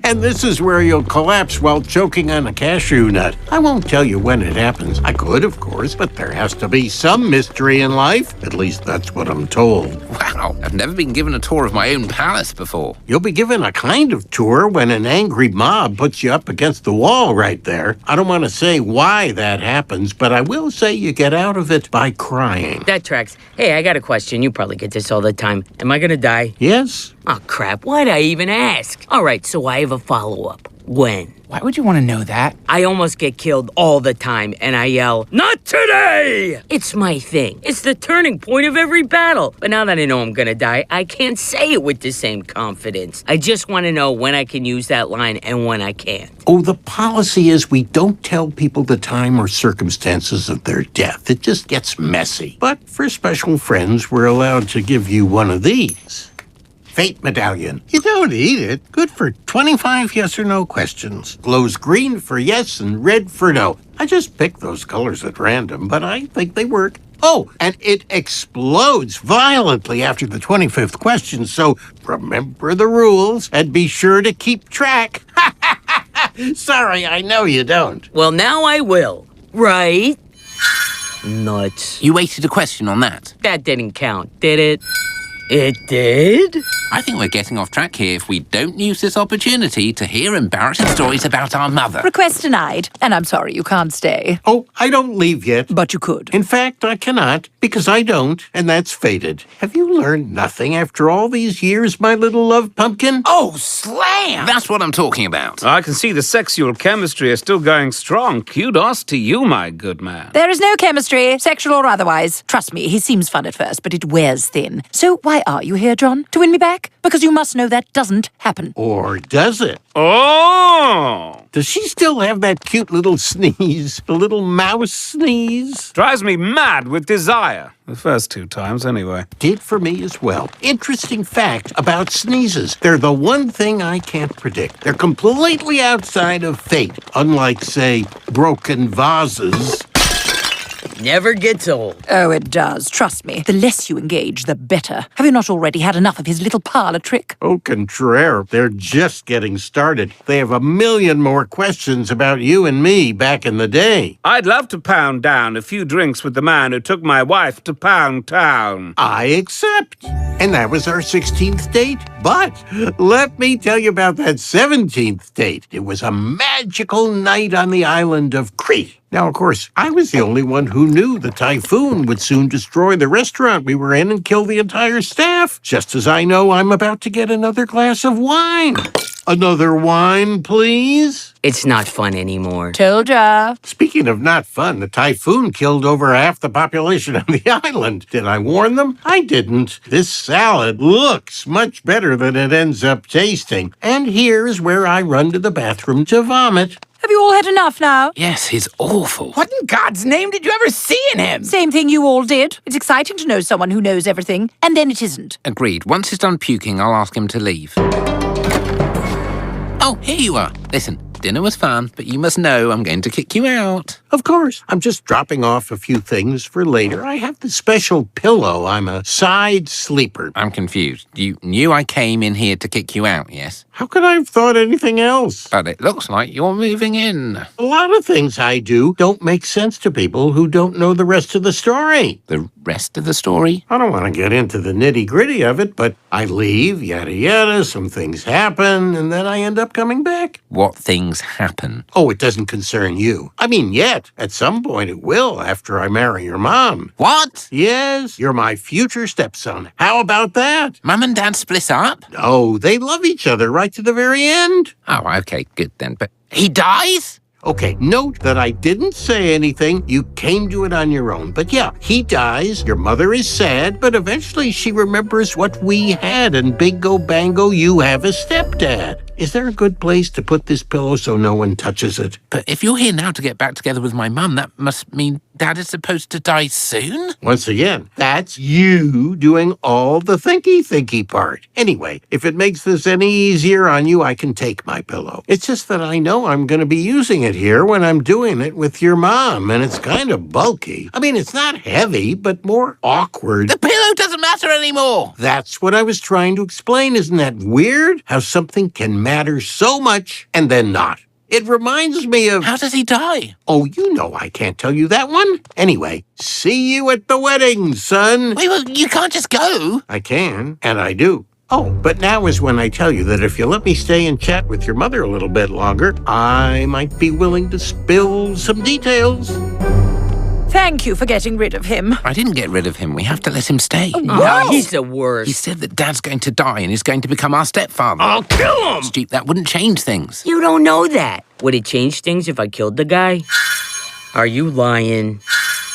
And this is where you'll collapse while choking on a cashew nut. I won't tell you when it happens. I could, of course, but there has to be some mystery in life. At least that's what I'm told. Wow, I've never been given a tour of my own palace before. You'll be given a kind of tour when an angry mob puts you up against the wall right there. I don't want to say why that happens, but I will say you get out of it by crying. That tracks. Hey, I got a question. You probably get this all the time. Am I gonna die? Yes? Oh, crap. Why'd I even ask? All right, so I have a follow-up. When? Why would you want to know that? I almost get killed all the time, and I yell, "Not today!" It's my thing. It's the turning point of every battle. But now that I know I'm gonna die, I can't say it with the same confidence. I just want to know when I can use that line and when I can't. Oh, the policy is we don't tell people the time or circumstances of their death. It just gets messy. But for special friends, we're allowed to give you one of these. Fate medallion. You don't eat it. Good for 25 yes or no questions. Glows green for yes and red for no. I just picked those colors at random, but I think they work. Oh, and it explodes violently after the 25th question, so remember the rules and be sure to keep track. Sorry, I know you don't. Well, now I will. Right? Nuts. You wasted a question on that. That didn't count, did it? It did? I think we're getting off track here if we don't use this opportunity to hear embarrassing stories about our mother. Request denied, and I'm sorry you can't stay. Oh, I don't leave yet. But you could. In fact, I cannot, because I don't, and that's fated. Have you learned nothing after all these years, my little love pumpkin? Oh, slam! That's what I'm talking about. I can see the sexual chemistry is still going strong. Kudos to you, my good man. There is no chemistry, sexual or otherwise. Trust me, he seems fun at first, but it wears thin. So why are you here, John? To win me back? Because you must know that doesn't happen. Or does it? Oh! Does she still have that cute little sneeze? The little mouse sneeze? Drives me mad with desire. The first 2 times, anyway. Did for me as well. Interesting fact about sneezes. They're the one thing I can't predict. They're completely outside of fate. Unlike, say, broken vases. Never gets old. Oh, it does. Trust me. The less you engage, the better. Have you not already had enough of his little parlor trick? Au contraire, they're just getting started. They have a million more questions about you and me back in the day. I'd love to pound down a few drinks with the man who took my wife to Pound Town. I accept. And that was our 16th date. But let me tell you about that 17th date. It was a magical night on the island of Crete. Now, of course, I was the only one who knew the typhoon would soon destroy the restaurant we were in and kill the entire staff, just as I know I'm about to get another glass of wine. Another wine, please? It's not fun anymore. Told ya. Speaking of not fun, the typhoon killed over half the population of the island. Did I warn them? I didn't. This salad looks much better than it ends up tasting. And here's where I run to the bathroom to vomit. Have you all had enough now? Yes, he's awful. What in God's name did you ever see in him? Same thing you all did. It's exciting to know someone who knows everything, and then it isn't. Agreed. Once he's done puking, I'll ask him to leave. Oh, here you are. Listen, dinner was fun, but you must know I'm going to kick you out. Of course, I'm just dropping off a few things for later. I have the special pillow. I'm a side sleeper. I'm confused. You knew I came in here to kick you out, yes? How could I have thought anything else? But it looks like you're moving in. A lot of things I do don't make sense to people who don't know the rest of the story. The rest of the story? I don't want to get into the nitty-gritty of it, but I leave, yada yada, some things happen, and then I end up coming back. What things happen? Oh, it doesn't concern you. I mean, yet. At some point it will after I marry your mom. What? Yes, you're my future stepson. How about that? Mum and Dad split up? No, they love each other right to the very end. Oh, okay, good then. But he dies? Okay, note that I didn't say anything. You came to it on your own. But yeah, he dies. Your mother is sad, but eventually she remembers what we had, and bingo bango, you have a stepdad. Is there a good place to put this pillow so no one touches it? But if you're here now to get back together with my mum, that must mean Dad is supposed to die soon? Once again, that's you doing all the thinky part. Anyway, if it makes this any easier on you, I can take my pillow. It's just that I know I'm going to be using it here when I'm doing it with your mom, and it's kind of bulky. I mean, it's not heavy, but more awkward. The pillow No, it doesn't matter anymore. That's what I was trying to explain. Isn't that weird? How something can matter so much and then not. It reminds me of... How does he die? Oh, you know I can't tell you that one. Anyway, see you at the wedding, son. Wait, well, you can't just go. I can, and I do. Oh, but now is when I tell you that if you let me stay and chat with your mother a little bit longer, I might be willing to spill some details. Thank you for getting rid of him. I didn't get rid of him. We have to let him stay. Oh, he's the worst. He said that Dad's going to die and he's going to become our stepfather. I'll kill him! Stu, that wouldn't change things. You don't know that. Would it change things if I killed the guy? Are you lying?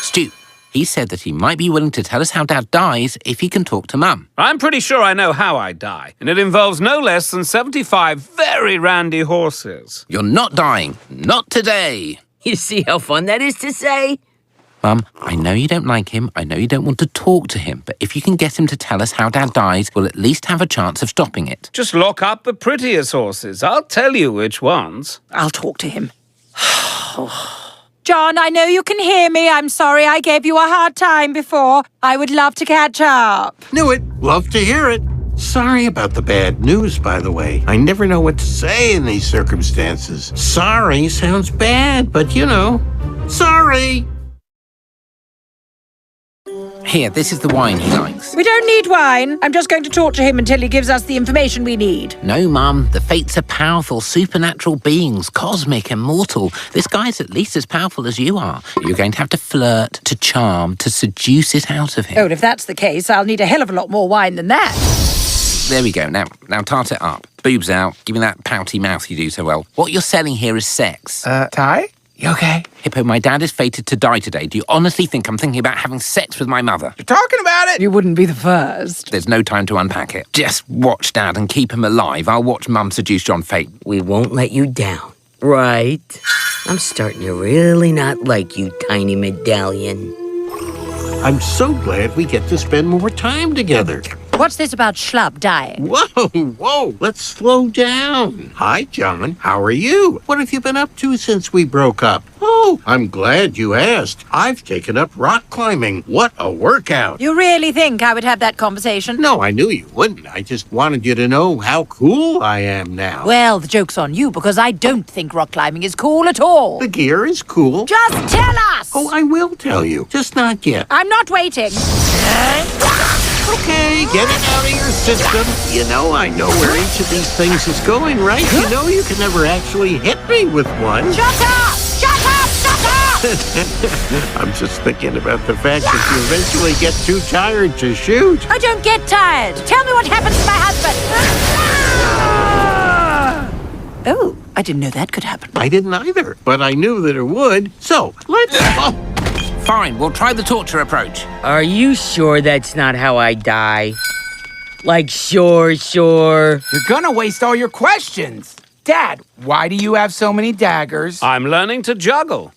Stu, he said that he might be willing to tell us how Dad dies if he can talk to Mum. I'm pretty sure I know how I die, and it involves no less than 75 very randy horses. You're not dying. Not today. You see how fun that is to say? Mum, I know you don't like him. I know you don't want to talk to him. But if you can get him to tell us how Dad dies, we'll at least have a chance of stopping it. Just lock up the prettiest horses. I'll tell you which ones. I'll talk to him. John, I know you can hear me. I'm sorry I gave you a hard time before. I would love to catch up. Knew it. Love to hear it. Sorry about the bad news, by the way. I never know what to say in these circumstances. Sorry sounds bad, but you know, sorry. Here, this is the wine he likes. We don't need wine. I'm just going to talk to him until he gives us the information we need. No, Mum. The Fates are powerful, supernatural beings, cosmic, immortal. This guy's at least as powerful as you are. You're going to have to flirt, to charm, to seduce it out of him. Oh, and if that's the case, I'll need a hell of a lot more wine than that. There we go. Now tart it up. Boobs out. Give me that pouty mouth you do so well. What you're selling here is sex. Ty? You okay? Hippo, my dad is fated to die today. Do you honestly think I'm thinking about having sex with my mother? You're talking about it? You wouldn't be the first. There's no time to unpack it. Just watch Dad and keep him alive. I'll watch Mum seduce John Fate. We won't let you down, right? I'm starting to really not like you, tiny medallion. I'm so glad we get to spend more time together. What's this about Schlub dying? Whoa, let's slow down. Hi, John. How are you? What have you been up to since we broke up? Oh, I'm glad you asked. I've taken up rock climbing. What a workout. You really think I would have that conversation? No, I knew you wouldn't. I just wanted you to know how cool I am now. Well, the joke's on you, because I don't think rock climbing is cool at all. The gear is cool. Just tell us! Oh, I will tell you. Just not yet. I'm not waiting. Okay, get it out of your system. You know I know where each of these things is going, right? You know you can never actually hit me with one. Shut up! Shut up! Shut up! I'm just thinking about the fact that you eventually get too tired to shoot. I don't get tired. Tell me what happens to my husband. Oh, I didn't know that could happen. I didn't either, but I knew that it would. So, let's... Fine, we'll try the torture approach. Are you sure that's not how I die? Like, sure. You're gonna waste all your questions. Dad, why do you have so many daggers? I'm learning to juggle.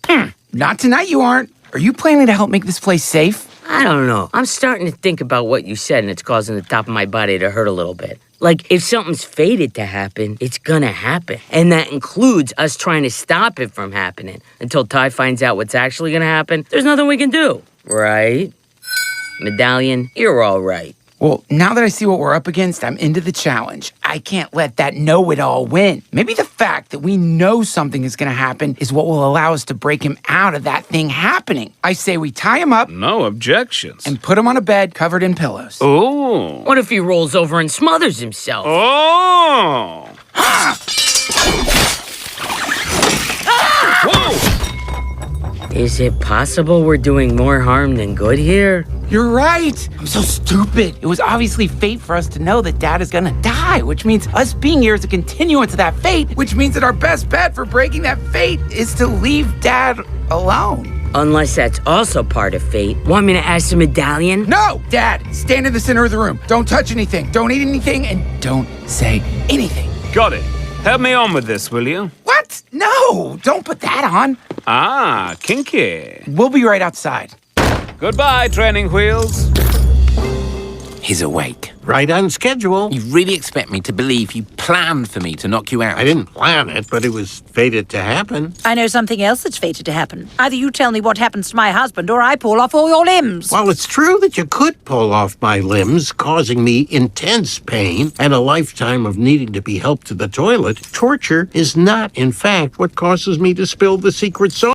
Not tonight, you aren't. Are you planning to help make this place safe? I don't know. I'm starting to think about what you said, and it's causing the top of my body to hurt a little bit. Like, if something's fated to happen, it's gonna happen. And that includes us trying to stop it from happening. Until Ty finds out what's actually gonna happen, there's nothing we can do. Right? Medallion, you're all right. Well, now that I see what we're up against, I'm into the challenge. I can't let that know-it-all win. Maybe the fact that we know something is going to happen is what will allow us to break him out of that thing happening. I say we tie him up No objections. and put him on a bed covered in pillows. Oh. What if he rolls over and smothers himself? Oh. Whoa. Is it possible we're doing more harm than good here? You're right. I'm so stupid. It was obviously fate for us to know that Dad is gonna die, which means us being here is a continuance of that fate, which means that our best bet for breaking that fate is to leave Dad alone. Unless that's also part of fate. Want me to ask the medallion? No! Dad, stand in the center of the room. Don't touch anything. Don't eat anything, and don't say anything. Got it. Help me on with this, will you? What? No! Don't put that on. Ah, kinky. We'll be right outside. Goodbye, training wheels. He's awake. Right on schedule. You really expect me to believe you planned for me to knock you out? I didn't plan it, but it was fated to happen. I know something else that's fated to happen. Either you tell me what happens to my husband, or I pull off all your limbs. While it's true that you could pull off my limbs, causing me intense pain and a lifetime of needing to be helped to the toilet, torture is not, in fact, what causes me to spill the secret sauce.